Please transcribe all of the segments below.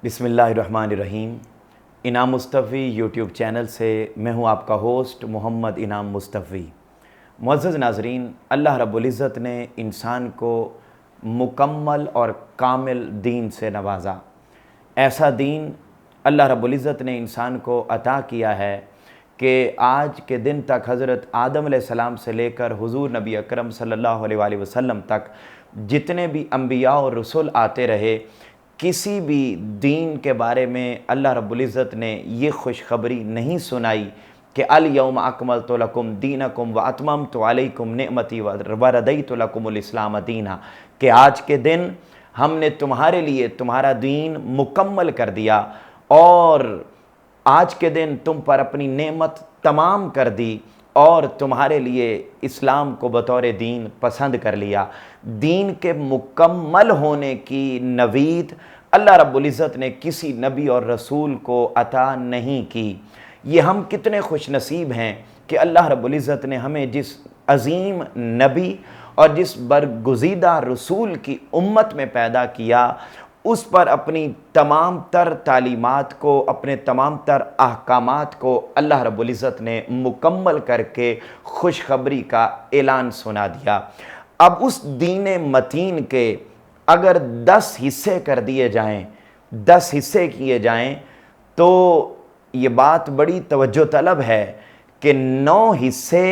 بسم اللہ الرحمن الرحیم۔ انعام مصطفی یوٹیوب چینل سے میں ہوں آپ کا ہوسٹ محمد انعام مصطفی۔ معزز ناظرین، اللہ رب العزت نے انسان کو مکمل اور کامل دین سے نوازا۔ ایسا دین اللہ رب العزت نے انسان کو عطا کیا ہے کہ آج کے دن تک حضرت آدم علیہ السلام سے لے کر حضور نبی اکرم صلی اللہ علیہ وآلہ وسلم تک جتنے بھی انبیاء اور رسول آتے رہے، کسی بھی دین کے بارے میں اللہ رب العزت نے یہ خوشخبری نہیں سنائی کہ الیوم اکملت لکم دینکم واتممت علیکم نعمتی وردیت لکم الاسلام دینا، کہ آج کے دن ہم نے تمہارے لیے تمہارا دین مکمل کر دیا اور آج کے دن تم پر اپنی نعمت تمام کر دی اور تمہارے لیے اسلام کو بطور دین پسند کر لیا۔ دین کے مکمل ہونے کی نوید اللہ رب العزت نے کسی نبی اور رسول کو عطا نہیں کی۔ یہ ہم کتنے خوش نصیب ہیں کہ اللہ رب العزت نے ہمیں جس عظیم نبی اور جس برگزیدہ رسول کی امت میں پیدا کیا، اس پر اپنی تمام تر تعلیمات کو، اپنے تمام تر احکامات کو اللہ رب العزت نے مکمل کر کے خوشخبری کا اعلان سنا دیا۔ اب اس دین متین کے اگر 10 حصے کر دیے جائیں، 10 حصے کیے جائیں، تو یہ بات بڑی توجہ طلب ہے کہ 9 حصے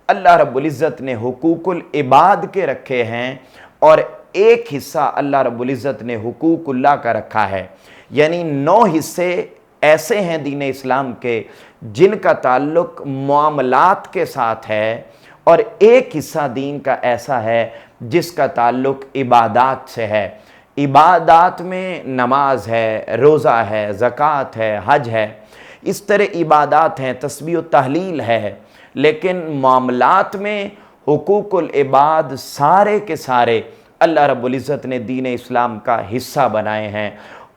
اللہ رب العزت نے حقوق العباد کے رکھے ہیں اور ایک حصہ اللہ رب العزت نے حقوق اللہ کا رکھا ہے۔ یعنی 9 حصے ایسے ہیں دین اسلام کے جن کا تعلق معاملات کے ساتھ ہے، اور ایک حصہ دین کا ایسا ہے جس کا تعلق عبادات سے ہے۔ عبادات میں نماز ہے، روزہ ہے، زکوٰۃ ہے، حج ہے، اس طرح عبادات ہیں، تسبیح و تحلیل ہے، لیکن معاملات میں حقوق العباد سارے کے سارے اللہ رب العزت نے دین اسلام کا حصہ بنائے ہیں۔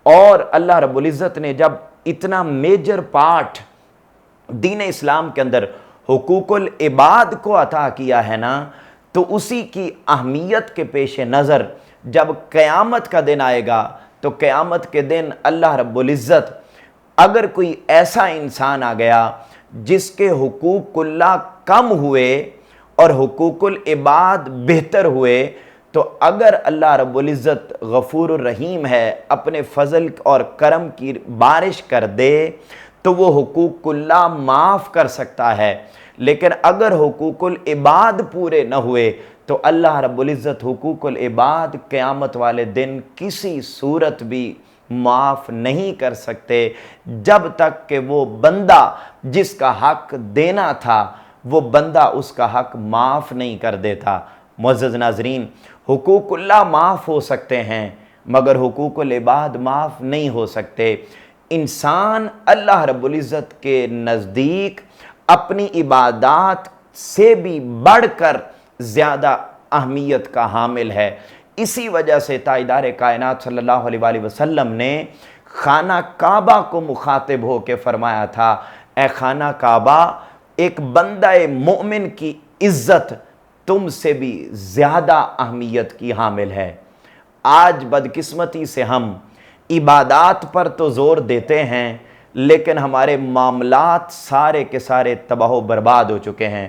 اور اللہ رب العزت نے جب اتنا میجر پارٹ دین اسلام کے اندر حقوق العباد کو عطا کیا ہے نا، تو اسی کی اہمیت کے پیش نظر جب قیامت کا دن آئے گا تو قیامت کے دن اللہ رب العزت اگر کوئی ایسا انسان آ گیا جس کے حقوق اللہ کم ہوئے اور حقوق العباد بہتر ہوئے، تو اگر اللہ رب العزت غفور الرحیم ہے، اپنے فضل اور کرم کی بارش کر دے تو وہ حقوق اللہ معاف کر سکتا ہے۔ لیکن اگر حقوق العباد پورے نہ ہوئے تو اللہ رب العزت حقوق العباد قیامت والے دن کسی صورت بھی معاف نہیں کر سکتے، جب تک کہ وہ بندہ جس کا حق دینا تھا وہ بندہ اس کا حق معاف نہیں کر دیتا۔ معزز ناظرین، حقوق اللہ معاف ہو سکتے ہیں مگر حقوق العباد معاف نہیں ہو سکتے۔ انسان اللہ رب العزت کے نزدیک اپنی عبادات سے بھی بڑھ کر زیادہ اہمیت کا حامل ہے۔ اسی وجہ سے تاجدار کائنات صلی اللہ علیہ وآلہ وسلم نے خانہ کعبہ کو مخاطب ہو کے فرمایا تھا، اے خانہ کعبہ، ایک بندہ مومن کی عزت تم سے بھی زیادہ اہمیت کی حامل ہے۔ آج بدقسمتی سے ہم عبادات پر تو زور دیتے ہیں لیکن ہمارے معاملات سارے کے سارے تباہ و برباد ہو چکے ہیں۔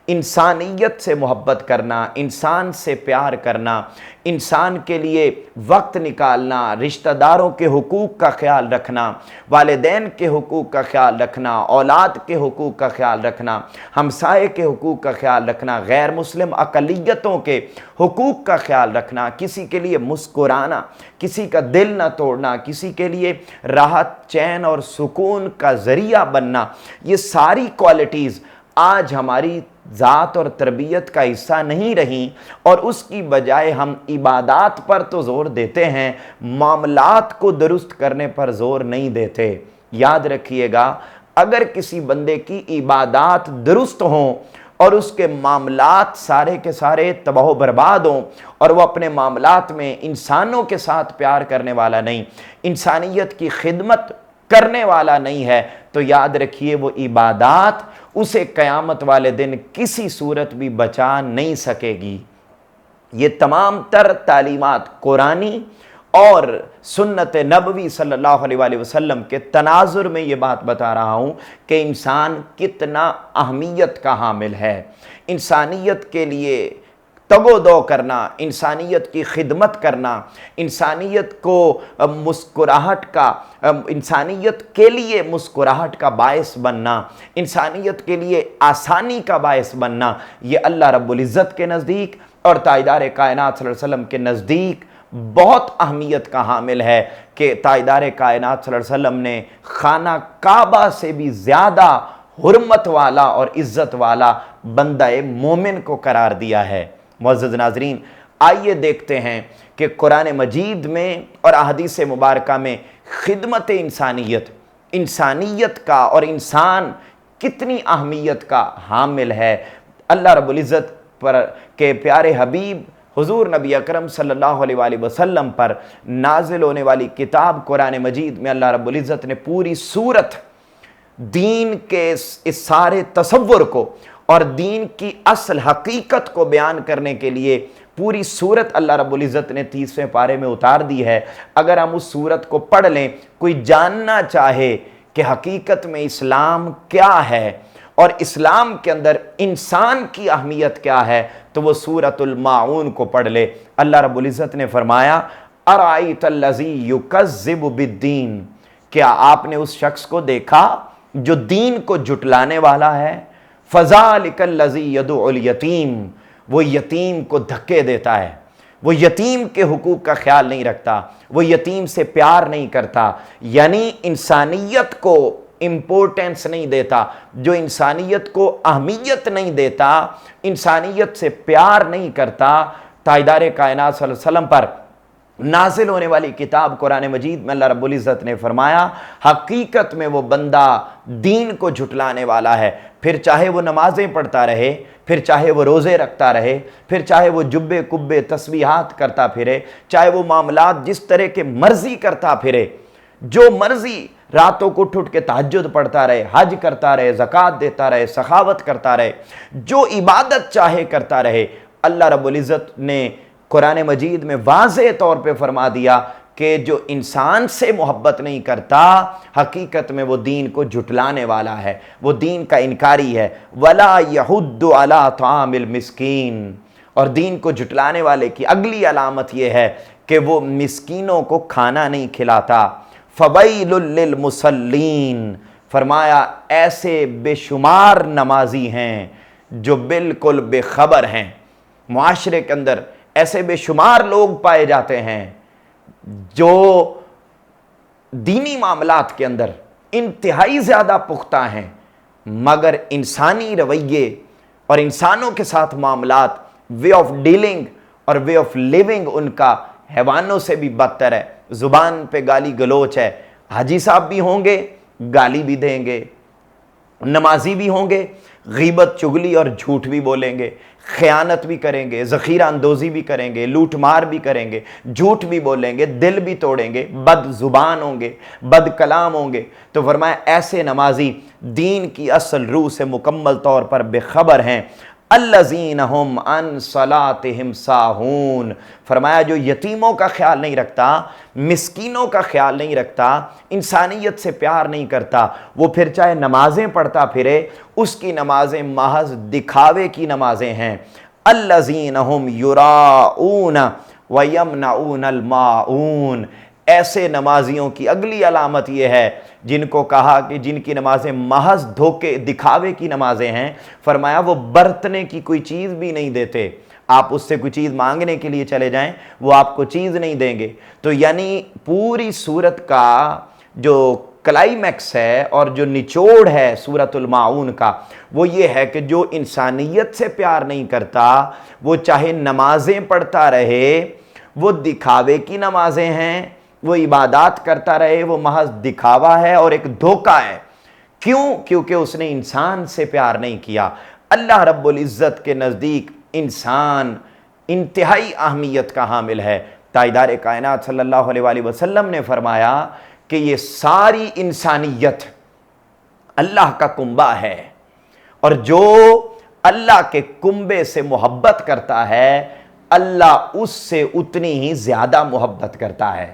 انسانیت سے محبت کرنا، انسان سے پیار کرنا، انسان کے لیے وقت نکالنا، رشتہ داروں کے حقوق کا خیال رکھنا، والدین کے حقوق کا خیال رکھنا، اولاد کے حقوق کا خیال رکھنا، ہمسائے کے حقوق کا خیال رکھنا، غیر مسلم اقلیتوں کے حقوق کا خیال رکھنا، کسی کے لیے مسکرانا، کسی کا دل نہ توڑنا، کسی کے لیے راحت، چین اور سکون کا ذریعہ بننا، یہ ساری کوالٹیز آج ہماری ذات اور تربیت کا حصہ نہیں رہیں، اور اس کی بجائے ہم عبادات پر تو زور دیتے ہیں، معاملات کو درست کرنے پر زور نہیں دیتے۔ یاد رکھیے گا، اگر کسی بندے کی عبادات درست ہوں اور اس کے معاملات سارے کے سارے تباہ و برباد ہوں اور وہ اپنے معاملات میں انسانوں کے ساتھ پیار کرنے والا نہیں، انسانیت کی خدمت کرنے والا نہیں ہے، تو یاد رکھیے وہ عبادات اسے قیامت والے دن کسی صورت بھی بچا نہیں سکے گی۔ یہ تمام تر تعلیمات قرآنی اور سنت نبوی صلی اللہ علیہ وآلہ وسلم کے تناظر میں یہ بات بتا رہا ہوں کہ انسان کتنا اہمیت کا حامل ہے۔ انسانیت کے لیے تگ و دو کرنا، انسانیت کی خدمت کرنا، انسانیت کو مسکراہٹ کا، انسانیت کے لیے مسکراہٹ کا باعث بننا، انسانیت کے لیے آسانی کا باعث بننا، یہ اللہ رب العزت کے نزدیک اور تاجدار کائنات صلی اللہ علیہ وسلم کے نزدیک بہت اہمیت کا حامل ہے کہ تاجدار کائنات صلی اللہ علیہ وسلم نے خانہ کعبہ سے بھی زیادہ حرمت والا اور عزت والا بندہ مومن کو قرار دیا ہے۔ معزز ناظرین، آئیے دیکھتے ہیں کہ قرآن مجید میں اور احادیث مبارکہ میں خدمت انسانیت، انسانیت کا اور انسان کتنی اہمیت کا حامل ہے۔ اللہ رب العزت پر کے پیارے حبیب حضور نبی اکرم صلی اللہ علیہ وآلہ وسلم پر نازل ہونے والی کتاب قرآن مجید میں اللہ رب العزت نے پوری سورت دین کے اس سارے تصور کو اور دین کی اصل حقیقت کو بیان کرنے کے لیے پوری سورت اللہ رب العزت نے 30ویں پارے میں اتار دی ہے۔ اگر ہم اس سورت کو پڑھ لیں، کوئی جاننا چاہے کہ حقیقت میں اسلام کیا ہے اور اسلام کے اندر انسان کی اہمیت کیا ہے، تو وہ سورۃ الماعون کو پڑھ لے۔ اللہ رب العزت نے فرمایا ارأیت الذی یکذب بالدین، کیا آپ نے اس شخص کو دیکھا جو دین کو جھٹلانے والا ہے؟ فذالک الذی یدعو الیتیم، وہ یتیم کو دھکے دیتا ہے، وہ یتیم کے حقوق کا خیال نہیں رکھتا، وہ یتیم سے پیار نہیں کرتا، یعنی انسانیت کو امپورٹنس نہیں دیتا، جو انسانیت کو اہمیت نہیں دیتا، انسانیت سے پیار نہیں کرتا۔ تاجدار کائنات صلی اللہ علیہ وسلم پر نازل ہونے والی کتاب قرآن مجید میں اللہ رب العزت نے فرمایا حقیقت میں وہ بندہ دین کو جھٹلانے والا ہے، پھر چاہے وہ نمازیں پڑھتا رہے، پھر چاہے وہ روزے رکھتا رہے، پھر چاہے وہ جبے کبے تسبیحات کرتا پھرے، چاہے وہ معاملات جس طرح کے مرضی کرتا پھرے، جو مرضی راتوں کو اٹھ کے تہجد پڑھتا رہے، حج کرتا رہے، زکوٰۃ دیتا رہے، سخاوت کرتا رہے، جو عبادت چاہے کرتا رہے، اللہ رب العزت نے قرآن مجید میں واضح طور پہ فرما دیا کہ جو انسان سے محبت نہیں کرتا حقیقت میں وہ دین کو جھٹلانے والا ہے، وہ دین کا انکاری ہے۔ وَلَا يَحُدُّ عَلَىٰ طَعَامِ الْمِسْكِينِ، اور دین کو جھٹلانے والے کی اگلی علامت یہ ہے کہ وہ مسکینوں کو کھانا نہیں کھلاتا۔ فَوَيْلٌ لِّلْمُصَلِّينَ، فرمایا ایسے بے شمار نمازی ہیں جو بالکل بے خبر ہیں۔ معاشرے کے اندر ایسے بے شمار لوگ پائے جاتے ہیں جو دینی معاملات کے اندر انتہائی زیادہ پختہ ہیں، مگر انسانی رویے اور انسانوں کے ساتھ معاملات، وے آف ڈیلنگ اور وے آف لیونگ ان کا حیوانوں سے بھی بدتر ہے۔ زبان پہ گالی گلوچ ہے، حاجی صاحب بھی ہوں گے گالی بھی دیں گے، نمازی بھی ہوں گے غیبت چغلی اور جھوٹ بھی بولیں گے، خیانت بھی کریں گے، ذخیرہ اندوزی بھی کریں گے، لوٹ مار بھی کریں گے، جھوٹ بھی بولیں گے، دل بھی توڑیں گے، بد زبان ہوں گے، بد کلام ہوں گے۔ تو فرمایا ایسے نمازی دین کی اصل روح سے مکمل طور پر بے خبر ہیں۔ الذین ہم عن صلاتہم ساہون، فرمایا جو یتیموں کا خیال نہیں رکھتا، مسکینوں کا خیال نہیں رکھتا، انسانیت سے پیار نہیں کرتا، وہ پھر چاہے نمازیں پڑھتا پھرے، اس کی نمازیں محض دکھاوے کی نمازیں ہیں۔ الذین ہم یراؤون ویمنعون الماعون، ایسے نمازیوں کی اگلی علامت یہ ہے جن کو کہا کہ جن کی نمازیں محض دھوکے دکھاوے کی نمازیں ہیں، فرمایا وہ برتنے کی کوئی چیز بھی نہیں دیتے۔ آپ اس سے کوئی چیز مانگنے کے لیے چلے جائیں وہ آپ کو چیز نہیں دیں گے۔ تو یعنی پوری سورت کا جو کلائمیکس ہے اور جو نچوڑ ہے سورۃ الماعون کا، وہ یہ ہے کہ جو انسانیت سے پیار نہیں کرتا وہ چاہے نمازیں پڑھتا رہے، وہ دکھاوے کی نمازیں ہیں، وہ عبادات کرتا رہے، وہ محض دکھاوا ہے اور ایک دھوکہ ہے۔ کیوں؟ کیونکہ اس نے انسان سے پیار نہیں کیا۔ اللہ رب العزت کے نزدیک انسان انتہائی اہمیت کا حامل ہے۔ تاجدار کائنات صلی اللہ علیہ وآلہ وسلم نے فرمایا کہ یہ ساری انسانیت اللہ کا کنبہ ہے، اور جو اللہ کے کنبے سے محبت کرتا ہے اللہ اس سے اتنی ہی زیادہ محبت کرتا ہے۔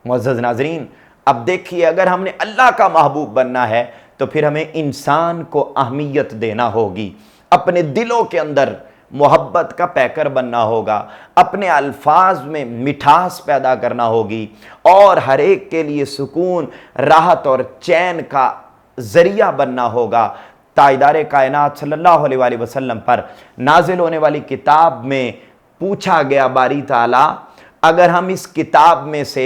معزز ناظرین، اب دیکھیے، اگر ہم نے اللہ کا محبوب بننا ہے تو پھر ہمیں انسان کو اہمیت دینا ہوگی، اپنے دلوں کے اندر محبت کا پیکر بننا ہوگا، اپنے الفاظ میں مٹھاس پیدا کرنا ہوگی، اور ہر ایک کے لیے سکون، راحت اور چین کا ذریعہ بننا ہوگا۔ تاجدار کائنات صلی اللہ علیہ وآلہ وسلم پر نازل ہونے والی کتاب میں پوچھا گیا باری تعالیٰ، اگر ہم اس کتاب میں سے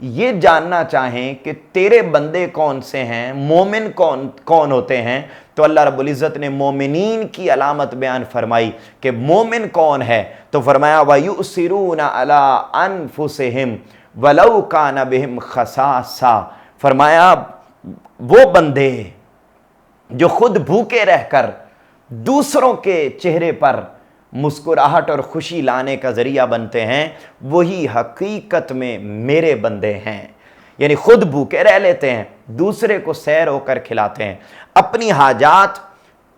یہ جاننا چاہیں کہ تیرے بندے کون سے ہیں، مومن کون ہوتے ہیں، تو اللہ رب العزت نے مومنین کی علامت بیان فرمائی کہ مومن کون ہے، تو فرمایا وَيُؤْثِرُونَ عَلَىٰ أَنفُسِهِمْ وَلَوْ كَانَ بِهِمْ خَصَاصَةٌ، فرمایا وہ بندے جو خود بھوکے رہ کر دوسروں کے چہرے پر مسکراہٹ اور خوشی لانے کا ذریعہ بنتے ہیں، وہی حقیقت میں میرے بندے ہیں۔ یعنی خود بھوکے رہ لیتے ہیں، دوسرے کو سیر ہو کر کھلاتے ہیں، اپنی حاجات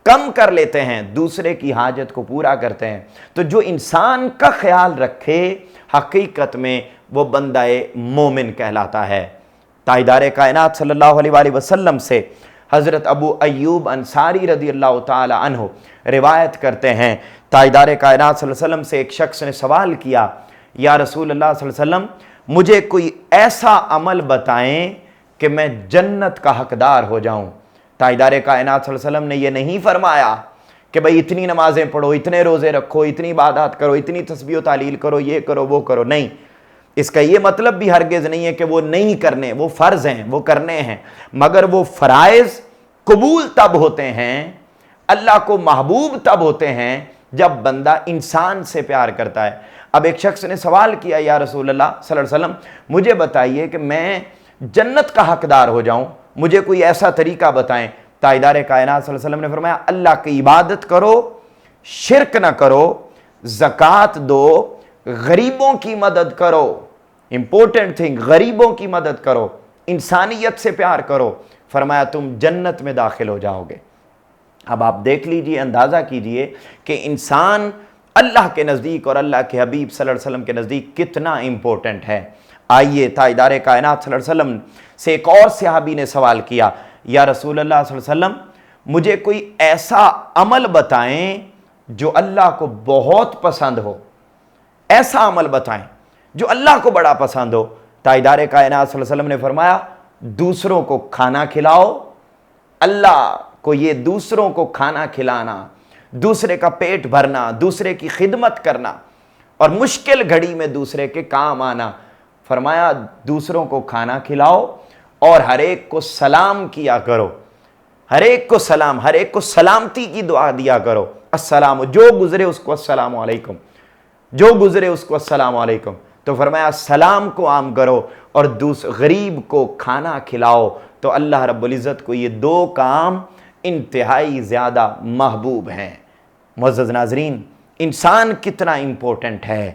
کم کر لیتے ہیں، دوسرے کی حاجت کو پورا کرتے ہیں۔ تو جو انسان کا خیال رکھے، حقیقت میں وہ بندہ مومن کہلاتا ہے۔ تاجدار کائنات صلی اللہ علیہ وآلہ وسلم سے حضرت ابو ایوب انصاری رضی اللہ تعالی عنہ روایت کرتے ہیں، تاجدار کائنات صلی اللہ علیہ وسلم سے ایک شخص نے سوال کیا، یا رسول اللہ صلی اللہ علیہ وسلم، مجھے کوئی ایسا عمل بتائیں کہ میں جنت کا حقدار ہو جاؤں۔ تاجدار کائنات صلی اللہ علیہ وسلم نے یہ نہیں فرمایا کہ بھئی اتنی نمازیں پڑھو، اتنے روزے رکھو، اتنی عبادات کرو، اتنی تسبیح و تعلیل کرو، یہ کرو وہ کرو، نہیں۔ اس کا یہ مطلب بھی ہرگز نہیں ہے کہ وہ نہیں کرنے، وہ فرض ہیں، وہ کرنے ہیں، مگر وہ فرائض قبول تب ہوتے ہیں، اللہ کو محبوب تب ہوتے ہیں جب بندہ انسان سے پیار کرتا ہے۔ اب ایک شخص نے سوال کیا، یا رسول اللہ صلی اللہ علیہ وسلم، مجھے بتائیے کہ میں جنت کا حقدار ہو جاؤں، مجھے کوئی ایسا طریقہ بتائیں۔ تاجدار کائنات صلی اللہ علیہ وسلم نے فرمایا، اللہ کی عبادت کرو، شرک نہ کرو، زکوٰۃ دو، غریبوں کی مدد کرو، امپورٹنٹ تھنگ، غریبوں کی مدد کرو، انسانیت سے پیار کرو، فرمایا تم جنت میں داخل ہو جاؤ گے۔ اب آپ دیکھ لیجئے، اندازہ کیجئے کہ انسان اللہ کے نزدیک اور اللہ کے حبیب صلی اللہ علیہ وسلم کے نزدیک کتنا امپورٹنٹ ہے۔ آئیے، تاجدار کائنات صلی اللہ علیہ وسلم سے ایک اور صحابی نے سوال کیا، یا رسول اللہ صلی اللہ علیہ وسلم، مجھے کوئی ایسا عمل بتائیں جو اللہ کو بہت پسند ہو، ایسا عمل بتائیں جو اللہ کو بڑا پسند ہو۔ تاجدار کائنات صلی اللہ علیہ وسلم نے فرمایا، دوسروں کو کھانا کھلاؤ۔ اللہ کو یہ دوسروں کو کھانا کھلانا، دوسرے کا پیٹ بھرنا، دوسرے کی خدمت کرنا، اور مشکل گھڑی میں دوسرے کے کام آنا، فرمایا دوسروں کو کھانا کھلاؤ اور ہر ایک کو سلام کیا کرو، ہر ایک کو سلام، ہر ایک کو سلامتی کی دعا دیا کرو، السلام، جو گزرے اس کو السلام علیکم، جو گزرے اس کو السلام علیکم۔ تو فرمایا سلام کو عام کرو اور غریب کو کھانا کھلاؤ۔ تو اللہ رب العزت کو یہ دو کام انتہائی زیادہ محبوب ہیں۔ معزز ناظرین، انسان کتنا امپورٹنٹ ہے۔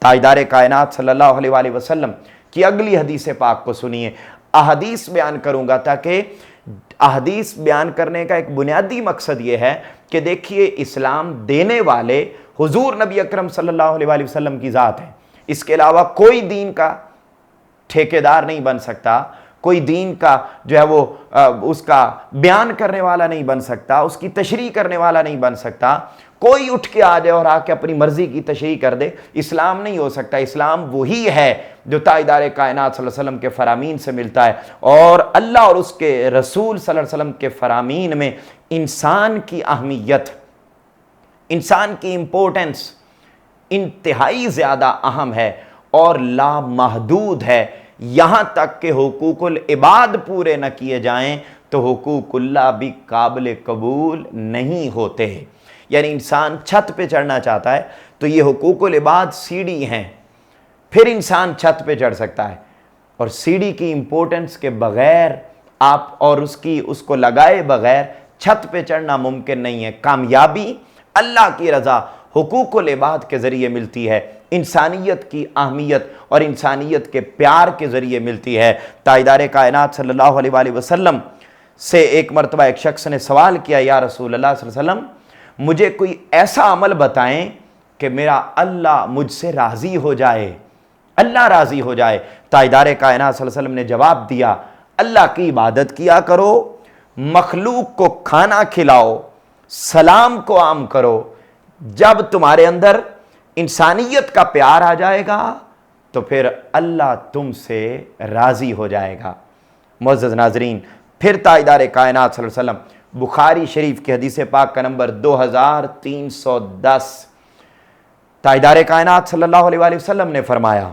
تاجدار کائنات صلی اللہ علیہ وآلہ وسلم کی اگلی حدیث پاک کو سنیے۔ احادیث بیان کروں گا تاکہ احادیث بیان کرنے کا ایک بنیادی مقصد یہ ہے کہ دیکھیے، اسلام دینے والے حضور نبی اکرم صلی اللہ علیہ وآلہ وسلم کی ذات ہے۔ اس کے علاوہ کوئی دین کا ٹھیکیدار نہیں بن سکتا، کوئی دین کا جو ہے وہ اس کا بیان کرنے والا نہیں بن سکتا، اس کی تشریح کرنے والا نہیں بن سکتا۔ کوئی اٹھ کے آ جائے اور آ کے اپنی مرضی کی تشریح کر دے، اسلام نہیں ہو سکتا۔ اسلام وہی ہے جو تاجدار کائنات صلی اللہ علیہ وسلم کے فرامین سے ملتا ہے، اور اللہ اور اس کے رسول صلی اللہ علیہ وسلم کے فرامین میں انسان کی اہمیت، انسان کی امپورٹنس انتہائی زیادہ اہم ہے اور لامحدود ہے۔ یہاں تک کہ حقوق العباد پورے نہ کیے جائیں تو حقوق اللہ بھی قابل قبول نہیں ہوتے۔ یعنی انسان چھت پہ چڑھنا چاہتا ہے تو یہ حقوق العباد سیڑھی ہیں، پھر انسان چھت پہ چڑھ سکتا ہے، اور سیڑھی کی امپورٹنس کے بغیر آپ اور اس کو لگائے بغیر چھت پہ چڑھنا ممکن نہیں ہے۔ کامیابی اللہ کی رضا حقوق العباد کے ذریعے ملتی ہے، انسانیت کی اہمیت اور انسانیت کے پیار کے ذریعے ملتی ہے۔ تاجدار کائنات صلی اللہ علیہ وآلہ وسلم سے ایک مرتبہ ایک شخص نے سوال کیا، یا رسول اللہ صلی اللہ علیہ وسلم، مجھے کوئی ایسا عمل بتائیں کہ میرا اللہ مجھ سے راضی ہو جائے، اللہ راضی ہو جائے۔ تاجدار کائنات صلی اللہ علیہ وسلم نے جواب دیا، اللہ کی عبادت کیا کرو، مخلوق کو کھانا کھلاؤ، سلام کو عام کرو، جب تمہارے اندر انسانیت کا پیار آ جائے گا تو پھر اللہ تم سے راضی ہو جائے گا۔ معزز ناظرین، پھر تاجدار کائنات صلی اللہ علیہ وسلم بخاری شریف کی حدیث پاک کا نمبر 2310، تاجدار کائنات صلی اللہ علیہ وسلم نے فرمایا،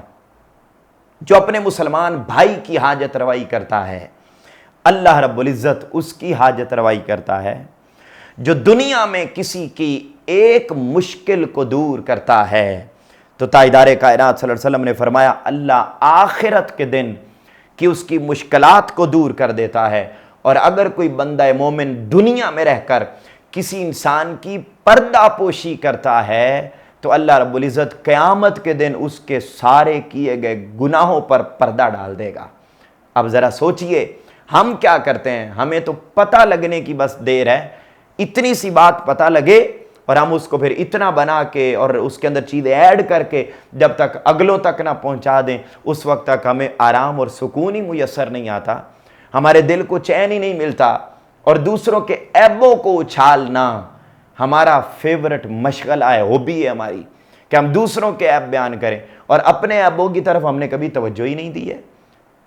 جو اپنے مسلمان بھائی کی حاجت روائی کرتا ہے اللہ رب العزت اس کی حاجت روائی کرتا ہے، جو دنیا میں کسی کی ایک مشکل کو دور کرتا ہے تو تاجدار کائنات صلی اللہ علیہ وسلم نے فرمایا اللہ آخرت کے دن کہ اس کی مشکلات کو دور کر دیتا ہے۔ اور اگر کوئی بندہ مومن دنیا میں رہ کر کسی انسان کی پردہ پوشی کرتا ہے تو اللہ رب العزت قیامت کے دن اس کے سارے کیے گئے گناہوں پر پردہ ڈال دے گا۔ اب ذرا سوچئے ہم کیا کرتے ہیں، ہمیں تو پتہ لگنے کی بس دیر ہے، اتنی سی بات پتہ لگے اور ہم اس کو پھر اتنا بنا کے اور اس کے اندر چیزیں ایڈ کر کے جب تک اگلوں تک نہ پہنچا دیں اس وقت تک ہمیں آرام اور سکون ہی میسر نہیں آتا، ہمارے دل کو چین ہی نہیں ملتا، اور دوسروں کے عیبوں کو اچھالنا ہمارا فیورٹ مشغلہ ہے، ہابی ہے ہماری کہ ہم دوسروں کے عیب بیان کریں، اور اپنے عیبوں کی طرف ہم نے کبھی توجہ ہی نہیں دی ہے۔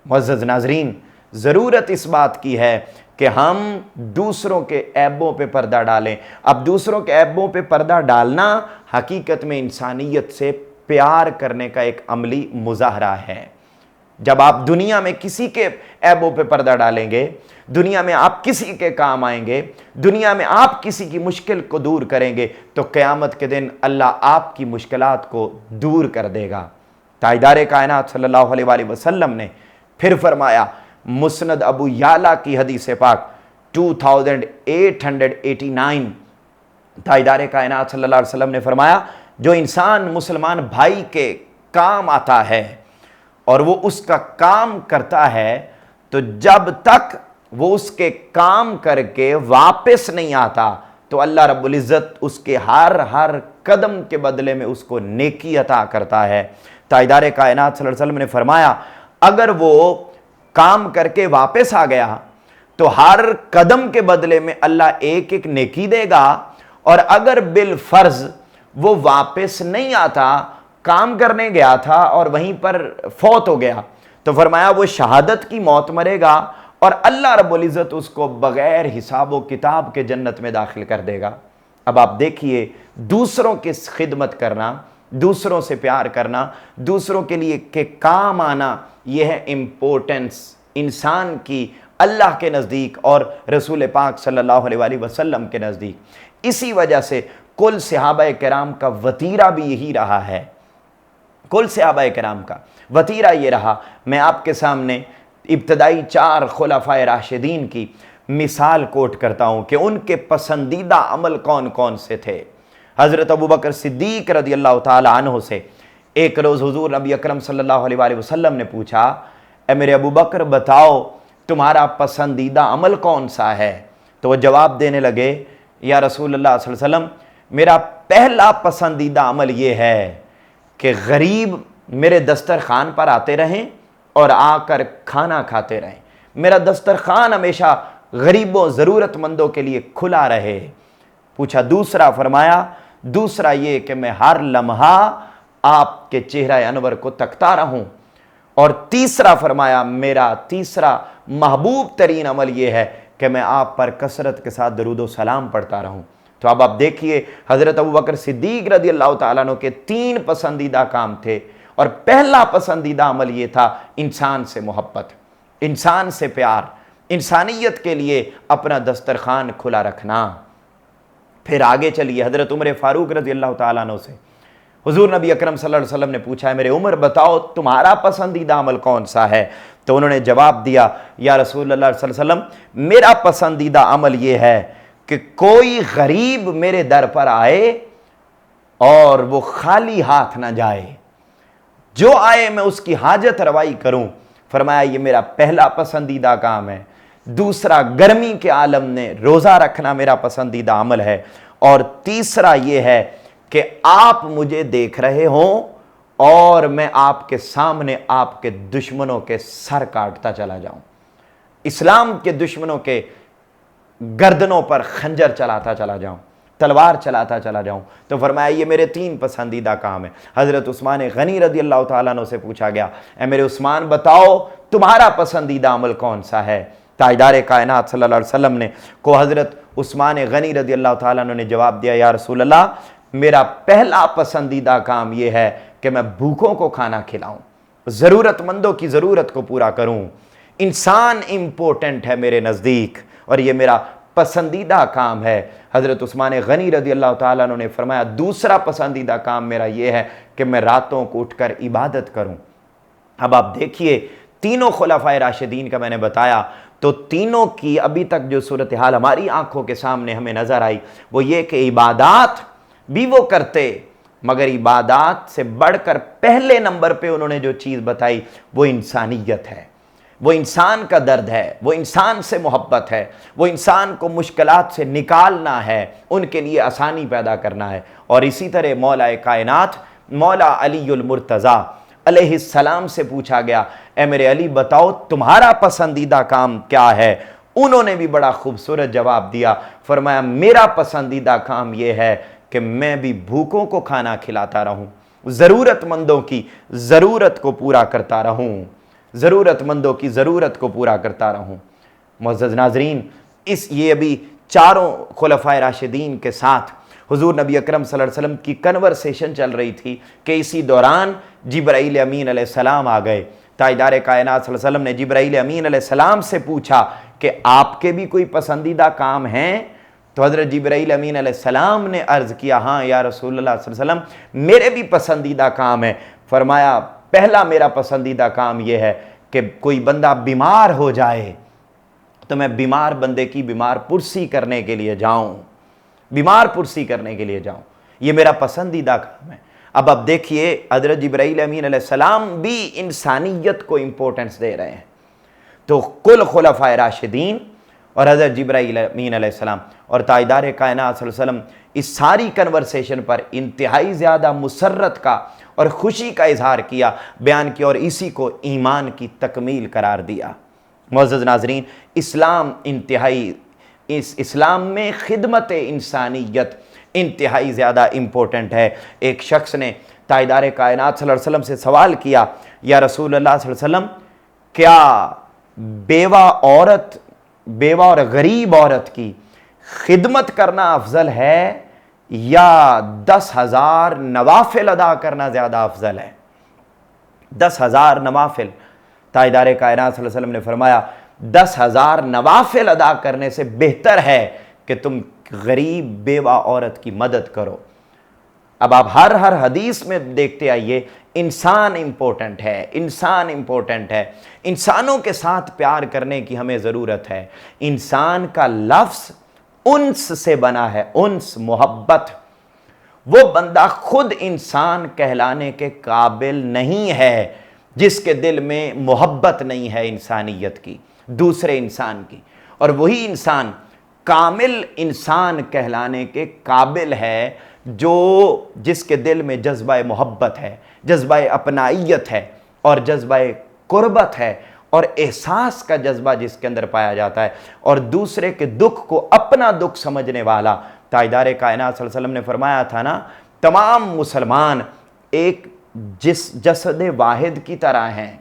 معزز ناظرین، ضرورت اس بات کی ہے کہ ہم دوسروں کے عیبوں پہ پردہ ڈالیں۔ اب دوسروں کے عیبوں پہ پردہ ڈالنا حقیقت میں انسانیت سے پیار کرنے کا ایک عملی مظاہرہ ہے۔ جب آپ دنیا میں کسی کے عیبوں پہ پردہ ڈالیں گے، دنیا میں آپ کسی کے کام آئیں گے، دنیا میں آپ کسی کی مشکل کو دور کریں گے تو قیامت کے دن اللہ آپ کی مشکلات کو دور کر دے گا۔ تاجدار کائنات صلی اللہ علیہ وآلہ وسلم نے پھر فرمایا، مسند ابو یعلا کی حدیث پاک 2889، تاجدار کائنات صلی اللہ علیہ وسلم نے فرمایا، جو انسان مسلمان بھائی کے کام آتا ہے اور وہ اس کا کام کرتا ہے تو جب تک وہ اس کے کام کر کے واپس نہیں آتا تو اللہ رب العزت اس کے ہر قدم کے بدلے میں اس کو نیکی عطا کرتا ہے۔ تاجدار کائنات صلی اللہ علیہ وسلم نے فرمایا، اگر وہ کام کر کے واپس آ گیا تو ہر قدم کے بدلے میں اللہ ایک ایک نیکی دے گا، اور اگر بالفرض وہ واپس نہیں آتا، کام کرنے گیا تھا اور وہیں پر فوت ہو گیا تو فرمایا وہ شہادت کی موت مرے گا اور اللہ رب العزت اس کو بغیر حساب و کتاب کے جنت میں داخل کر دے گا۔ اب آپ دیکھیے، دوسروں کی خدمت کرنا، دوسروں سے پیار کرنا، دوسروں کے لیے کہ کام آنا، یہ ہے امپورٹنس انسان کی اللہ کے نزدیک اور رسول پاک صلی اللہ علیہ وآلہ وسلم کے نزدیک۔ اسی وجہ سے کل صحابہ کرام کا وتیرہ بھی یہی رہا ہے، کل صحابہ کرام کا وتیرہ یہ رہا۔ میں آپ کے سامنے ابتدائی 4 خلفائے راشدین کی مثال کوٹ کرتا ہوں کہ ان کے پسندیدہ عمل کون کون سے تھے۔ حضرت ابوبکر صدیق رضی اللہ تعالی عنہ سے ایک روز حضور نبی اکرم صلی اللہ علیہ وآلہ وسلم نے پوچھا، اے میرے ابوبکر بتاؤ تمہارا پسندیدہ عمل کون سا ہے؟ تو وہ جواب دینے لگے، یا رسول اللہ صلی اللہ علیہ وسلم، میرا پہلا پسندیدہ عمل یہ ہے کہ غریب میرے دسترخوان پر آتے رہیں اور آ کر کھانا کھاتے رہیں، میرا دسترخوان ہمیشہ غریبوں ضرورت مندوں کے لیے کھلا رہے۔ پوچھا دوسرا، فرمایا دوسرا یہ کہ میں ہر لمحہ آپ کے چہرہ انور کو تکتا رہوں، اور تیسرا فرمایا میرا تیسرا محبوب ترین عمل یہ ہے کہ میں آپ پر کثرت کے ساتھ درود و سلام پڑھتا رہوں۔ تو اب آپ دیکھیے حضرت ابوبکر صدیق رضی اللہ تعالیٰ عنہ کے 3 پسندیدہ کام تھے، اور پہلا پسندیدہ عمل یہ تھا انسان سے محبت، انسان سے پیار، انسانیت کے لیے اپنا دسترخوان کھلا رکھنا۔ پھر آگے چلیے، حضرت عمر فاروق رضی اللہ تعالیٰ عنہ سے حضور نبی اکرم صلی اللہ علیہ وسلم نے پوچھا، میرے عمر بتاؤ تمہارا پسندیدہ عمل کون سا ہے؟ تو انہوں نے جواب دیا، یا رسول اللہ صلی اللہ علیہ وسلم، میرا پسندیدہ عمل یہ ہے کہ کوئی غریب میرے در پر آئے اور وہ خالی ہاتھ نہ جائے، جو آئے میں اس کی حاجت روائی کروں۔ فرمایا یہ میرا پہلا پسندیدہ کام ہے۔ دوسرا، گرمی کے عالم نے روزہ رکھنا میرا پسندیدہ عمل ہے، اور تیسرا یہ ہے کہ آپ مجھے دیکھ رہے ہوں اور میں آپ کے سامنے آپ کے دشمنوں کے سر کاٹتا چلا جاؤں، اسلام کے دشمنوں کے گردنوں پر خنجر چلاتا چلا جاؤں، تلوار چلاتا چلا جاؤں۔ تو فرمایا یہ میرے 3 پسندیدہ کام ہیں۔ حضرت عثمان غنی رضی اللہ تعالیٰ عنہ سے پوچھا گیا، اے میرے عثمان بتاؤ تمہارا پسندیدہ عمل کون سا ہے؟ تاجدار کائنات صلی اللہ علیہ وسلم نے کو حضرت عثمان غنی رضی اللہ تعالیٰ عنہ نے جواب دیا، یا رسول اللہ میرا پہلا پسندیدہ کام یہ ہے کہ میں بھوکوں کو کھانا کھلاؤں، ضرورت مندوں کی ضرورت کو پورا کروں۔ انسان امپورٹنٹ ہے میرے نزدیک اور یہ میرا پسندیدہ کام ہے۔ حضرت عثمان غنی رضی اللہ تعالیٰ عنہ نے فرمایا دوسرا پسندیدہ کام میرا یہ ہے کہ میں راتوں کو اٹھ کر عبادت کروں۔ اب آپ دیکھیے تینوں خلفائے راشدین کا میں نے بتایا، تو تینوں کی ابھی تک جو صورتحال ہماری آنکھوں کے سامنے ہمیں نظر آئی وہ یہ کہ عبادات بھی وہ کرتے، مگر عبادات سے بڑھ کر پہلے نمبر پہ انہوں نے جو چیز بتائی وہ انسانیت ہے، وہ انسان کا درد ہے، وہ انسان سے محبت ہے، وہ انسان کو مشکلات سے نکالنا ہے، ان کے لیے آسانی پیدا کرنا ہے۔ اور اسی طرح مولا کائنات مولا علی المرتضیٰ علیہ السلام سے پوچھا گیا، اے میرے علی بتاؤ تمہارا پسندیدہ کام کیا ہے؟ انہوں نے بھی بڑا خوبصورت جواب دیا، فرمایا میرا پسندیدہ کام یہ ہے کہ میں بھی بھوکوں کو کھانا کھلاتا رہوں، ضرورت مندوں کی ضرورت کو پورا کرتا رہوں، ضرورت مندوں کی ضرورت کو پورا کرتا رہوں۔ معزز ناظرین، یہ ابھی چاروں خلفائے راشدین کے ساتھ حضور نبی اکرم صلی اللہ علیہ وسلم کی کنورسیشن چل رہی تھی کہ اسی دوران جبرائیل امین علیہ السلام آ گئے۔ تاجدار کائنات صلی اللہ علیہ وسلم نے جبرائیل امین علیہ السلام سے پوچھا کہ آپ کے بھی کوئی پسندیدہ کام ہیں؟ تو حضرت جبرائیل امین علیہ السلام نے عرض کیا، ہاں یا رسول اللہ صلی اللہ علیہ وسلم میرے بھی پسندیدہ کام ہے۔ فرمایا پہلا میرا پسندیدہ کام یہ ہے کہ کوئی بندہ بیمار ہو جائے تو میں بیمار بندے کی بیمار پرسی کرنے کے لیے جاؤں، بیمار پرسی کرنے کے لیے جاؤں، یہ میرا پسندیدہ کام ہے۔ اب دیکھیے حضرت جبرائیل امین علیہ السلام بھی انسانیت کو امپورٹنس دے رہے ہیں، تو کل خلفائے راشدین اور حضرت جبرائیل امین علیہ السلام اور تاجدار کائنات صلی اللہ علیہ وسلم اس ساری کنورسیشن پر انتہائی زیادہ مسرت کا اور خوشی کا اظہار کیا، بیان کیا، اور اسی کو ایمان کی تکمیل قرار دیا۔ معزز ناظرین، اسلام میں خدمت انسانیت انتہائی زیادہ امپورٹنٹ ہے۔ ایک شخص نے تاجدار کائنات صلی اللہ علیہ وسلم سے سوال کیا، یا رسول اللہ صلی اللہ علیہ وسلم کیا بیوہ اور غریب عورت کی خدمت کرنا افضل ہے یا 10,000 نوافل ادا کرنا زیادہ افضل ہے؟ 10,000 نوافل، تاجدار کائنات صلی اللہ علیہ وسلم نے فرمایا 10,000 نوافل ادا کرنے سے بہتر ہے کہ تم غریب بیوہ عورت کی مدد کرو۔ اب آپ ہر حدیث میں دیکھتے آئیے انسان امپورٹنٹ ہے، انسان امپورٹنٹ ہے، انسانوں کے ساتھ پیار کرنے کی ہمیں ضرورت ہے۔ انسان کا لفظ انس سے بنا ہے، انس، محبت۔ وہ بندہ خود انسان کہلانے کے قابل نہیں ہے جس کے دل میں محبت نہیں ہے انسانیت کی، دوسرے انسان کی، اور وہی انسان کامل انسان کہلانے کے قابل ہے جس کے دل میں جذبہ محبت ہے، جذبہ اپنائیت ہے اور جذبہ قربت ہے اور احساس کا جذبہ جس کے اندر پایا جاتا ہے، اور دوسرے کے دکھ کو اپنا دکھ سمجھنے والا۔ تاجدار کائنات صلی اللہ علیہ وسلم نے فرمایا تھا نا، تمام مسلمان ایک جسد واحد کی طرح ہیں،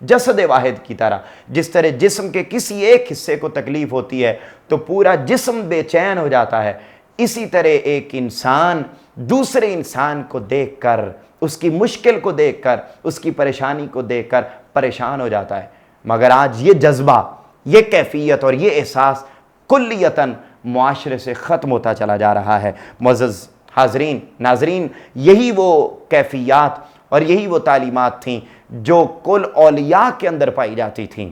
جسد واحد کی طرح۔ جس طرح جسم کے کسی ایک حصے کو تکلیف ہوتی ہے تو پورا جسم بے چین ہو جاتا ہے، اسی طرح ایک انسان دوسرے انسان کو دیکھ کر، اس کی مشکل کو دیکھ کر، اس کی پریشانی کو دیکھ کر پریشان ہو جاتا ہے۔ مگر آج یہ جذبہ، یہ کیفیت اور یہ احساس کلیتاً معاشرے سے ختم ہوتا چلا جا رہا ہے۔ معزز حاضرین، ناظرین، یہی وہ کیفیات اور یہی وہ تعلیمات تھیں جو کل اولیاء کے اندر پائی جاتی تھیں،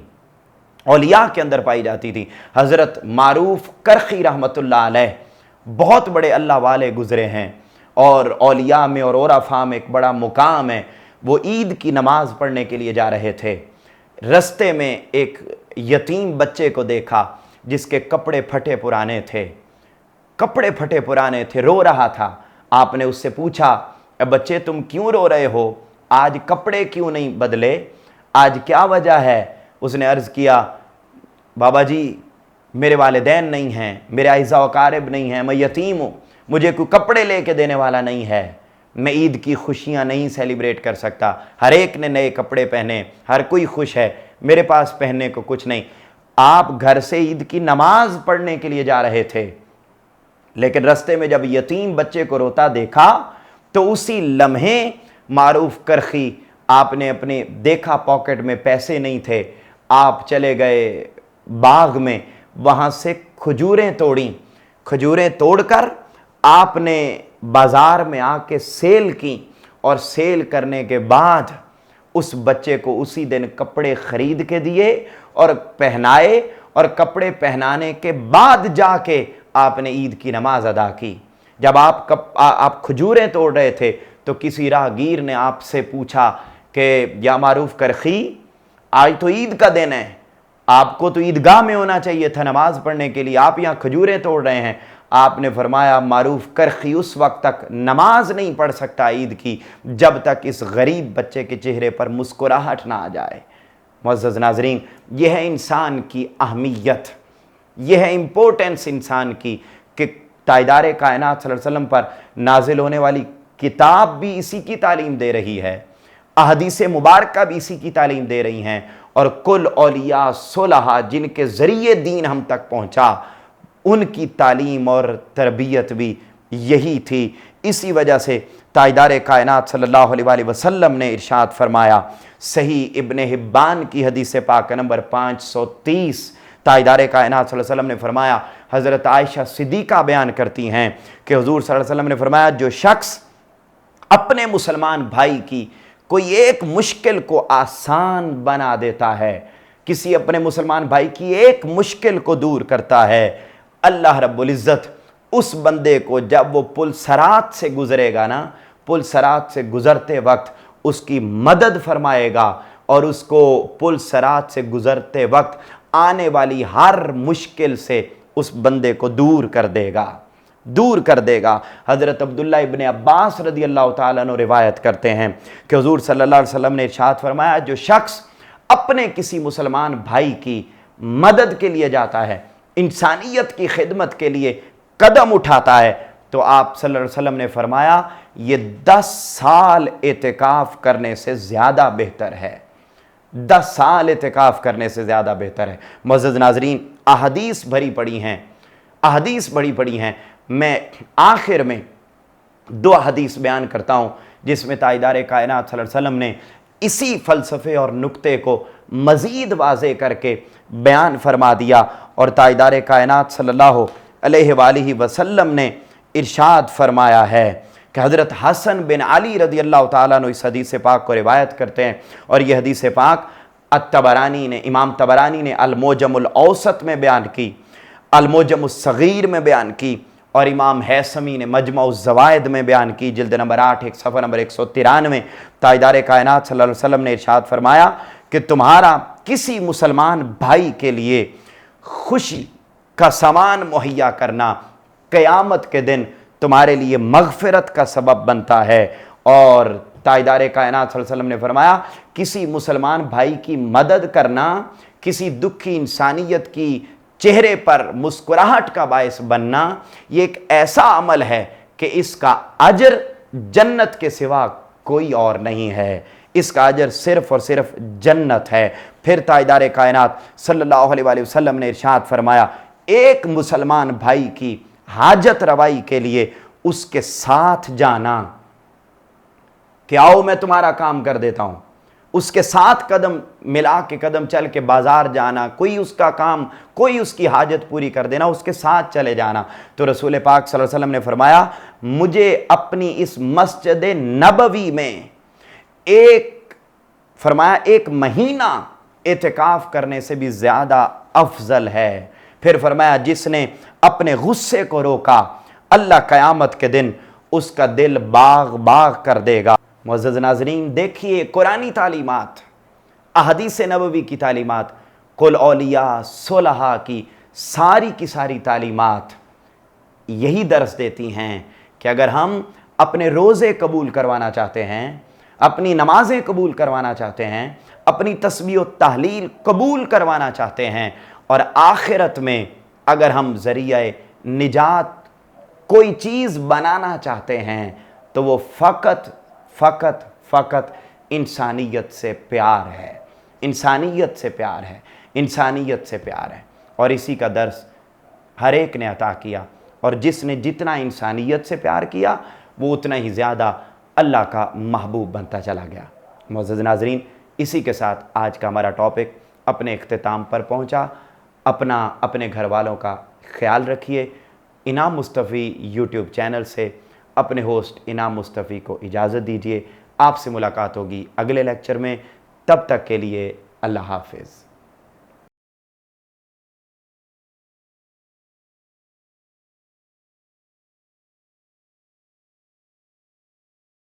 اولیاء کے اندر پائی جاتی تھیں۔ حضرت معروف کرخی رحمۃ اللہ علیہ بہت بڑے اللہ والے گزرے ہیں، اور اولیاء میں اور عرفاء میں ایک بڑا مقام ہے۔ وہ عید کی نماز پڑھنے کے لیے جا رہے تھے، رستے میں ایک یتیم بچے کو دیکھا جس کے کپڑے پھٹے پرانے تھے، کپڑے پھٹے پرانے تھے، رو رہا تھا۔ آپ نے اس سے پوچھا اے بچے تم کیوں رو رہے ہو، آج کپڑے کیوں نہیں بدلے، آج کیا وجہ ہے؟ اس نے عرض کیا بابا جی میرے والدین نہیں ہیں، میرے اعزاء و اقارب نہیں ہیں، میں یتیم ہوں، مجھے کوئی کپڑے لے کے دینے والا نہیں ہے، میں عید کی خوشیاں نہیں سیلیبریٹ کر سکتا، ہر ایک نے نئے کپڑے پہنے، ہر کوئی خوش ہے، میرے پاس پہننے کو کچھ نہیں۔ آپ گھر سے عید کی نماز پڑھنے کے لیے جا رہے تھے، لیکن رستے میں جب یتیم بچے کو روتا دیکھا تو اسی لمحے معروف کرخی آپ نے اپنے دیکھا پاکٹ میں پیسے نہیں تھے، آپ چلے گئے باغ میں، وہاں سے کھجوریں توڑیں، کھجوریں توڑ کر آپ نے بازار میں آ کے سیل کی، اور سیل کرنے کے بعد اس بچے کو اسی دن کپڑے خرید کے دیے اور پہنائے، اور کپڑے پہنانے کے بعد جا کے آپ نے عید کی نماز ادا کی۔ جب آپ کھجوریں توڑ رہے تھے تو کسی راہگیر نے آپ سے پوچھا کہ یا معروف کرخی آج تو عید کا دن ہے، آپ کو تو عیدگاہ میں ہونا چاہیے تھا نماز پڑھنے کے لیے، آپ یہاں کھجوریں توڑ رہے ہیں۔ آپ نے فرمایا معروف کرخی اس وقت تک نماز نہیں پڑھ سکتا عید کی جب تک اس غریب بچے کے چہرے پر مسکراہٹ نہ آ جائے۔ معزز ناظرین، یہ ہے انسان کی اہمیت، یہ ہے امپورٹنس انسان کی، کہ تاجدار کائنات صلی اللہ علیہ وسلم پر نازل ہونے والی کتاب بھی اسی کی تعلیم دے رہی ہے، احادیث مبارکہ بھی اسی کی تعلیم دے رہی ہیں، اور کل اولیاء صلحاء جن کے ذریعے دین ہم تک پہنچا ان کی تعلیم اور تربیت بھی یہی تھی۔ اسی وجہ سے تاجدار کائنات صلی اللہ علیہ وآلہ وسلم نے ارشاد فرمایا، صحیح ابن حبان کی حدیث پاک نمبر 530، تاجدار کائنات صلی اللہ علیہ وسلم نے فرمایا، حضرت عائشہ صدیقہ بیان کرتی ہیں کہ حضور صلی اللہ علیہ وسلم نے فرمایا جو شخص اپنے مسلمان بھائی کی کوئی ایک مشکل کو آسان بنا دیتا ہے، کسی اپنے مسلمان بھائی کی ایک مشکل کو دور کرتا ہے، اللہ رب العزت اس بندے کو جب وہ پل صراط سے گزرے گا نا، پل صراط سے گزرتے وقت اس کی مدد فرمائے گا، اور اس کو پل صراط سے گزرتے وقت آنے والی ہر مشکل سے اس بندے کو دور کر دے گا، دور کر دے گا۔ حضرت عبداللہ ابن عباس رضی اللہ تعالیٰ عنہ روایت کرتے ہیں کہ حضور صلی اللہ علیہ وسلم نے ارشاد فرمایا، جو شخص اپنے کسی مسلمان بھائی کی مدد کے لیے جاتا ہے، انسانیت کی خدمت کے لیے قدم اٹھاتا ہے، تو آپ صلی اللہ علیہ وسلم نے فرمایا یہ 10 سال اعتکاف کرنے سے زیادہ بہتر ہے، 10 سال اعتکاف کرنے سے زیادہ بہتر ہے۔ معزز ناظرین، احادیث بھری پڑی ہیں، احادیث بڑی پڑی ہیں، میں آخر میں 2 حدیث بیان کرتا ہوں جس میں تاجدار کائنات صلی اللہ علیہ وسلم نے اسی فلسفے اور نکتے کو مزید واضح کر کے بیان فرما دیا، اور تاجدار کائنات صلی اللہ علیہ وآلہ وسلم نے ارشاد فرمایا ہے کہ حضرت حسن بن علی رضی اللہ تعالیٰ عنہ اس حدیث پاک کو روایت کرتے ہیں، اور یہ حدیث پاک امام طبرانی نے المعجم الاوسط میں بیان کی، المعجم الصغیر میں بیان کی، اور امام حیثمی نے مجمع الزوائد میں بیان کی، جلد نمبر 8 صفحہ نمبر 193۔ تاجدار کائنات صلی اللہ علیہ وسلم نے ارشاد فرمایا کہ تمہارا کسی مسلمان بھائی کے لیے خوشی کا سامان مہیا کرنا قیامت کے دن تمہارے لیے مغفرت کا سبب بنتا ہے، اور تاجدار کائنات صلی اللہ علیہ وسلم نے فرمایا کسی مسلمان بھائی کی مدد کرنا، کسی دکھی انسانیت کی چہرے پر مسکراہٹ کا باعث بننا، یہ ایک ایسا عمل ہے کہ اس کا اجر جنت کے سوا کوئی اور نہیں ہے، اس کا اجر صرف اور صرف جنت ہے۔ پھر تاجدار کائنات صلی اللہ علیہ وآلہ وسلم نے ارشاد فرمایا ایک مسلمان بھائی کی حاجت روائی کے لیے اس کے ساتھ جانا، کہ آؤ میں تمہارا کام کر دیتا ہوں، اس کے ساتھ قدم ملا کے قدم چل کے بازار جانا، کوئی اس کا کام، کوئی اس کی حاجت پوری کر دینا، اس کے ساتھ چلے جانا، تو رسول پاک صلی اللہ علیہ وسلم نے فرمایا مجھے اپنی اس مسجد نبوی میں ایک مہینہ اعتکاف کرنے سے بھی زیادہ افضل ہے۔ پھر فرمایا جس نے اپنے غصے کو روکا اللہ قیامت کے دن اس کا دل باغ باغ کر دے گا۔ معزز ناظرین، دیکھیے قرآنی تعلیمات، احادیث نبوی کی تعلیمات، کل اولیاء صلحاء کی ساری تعلیمات یہی درس دیتی ہیں کہ اگر ہم اپنے روزے قبول کروانا چاہتے ہیں، اپنی نمازیں قبول کروانا چاہتے ہیں، اپنی تسبیح و تحلیل قبول کروانا چاہتے ہیں، اور آخرت میں اگر ہم ذریعہ نجات کوئی چیز بنانا چاہتے ہیں تو وہ فقط فقط فقط انسانیت سے پیار ہے، انسانیت سے پیار ہے، انسانیت سے پیار ہے۔ اور اسی کا درس ہر ایک نے عطا کیا، اور جس نے جتنا انسانیت سے پیار کیا وہ اتنا ہی زیادہ اللہ کا محبوب بنتا چلا گیا۔ معزز ناظرین، اسی کے ساتھ آج کا ہمارا ٹاپک اپنے اختتام پر پہنچا۔ اپنے گھر والوں کا خیال رکھیے۔ انعام مصطفی یوٹیوب چینل سے اپنے ہوسٹ انعام مصطفی کو اجازت دیجیے۔ آپ سے ملاقات ہوگی اگلے لیکچر میں، تب تک کے لیے اللہ حافظ۔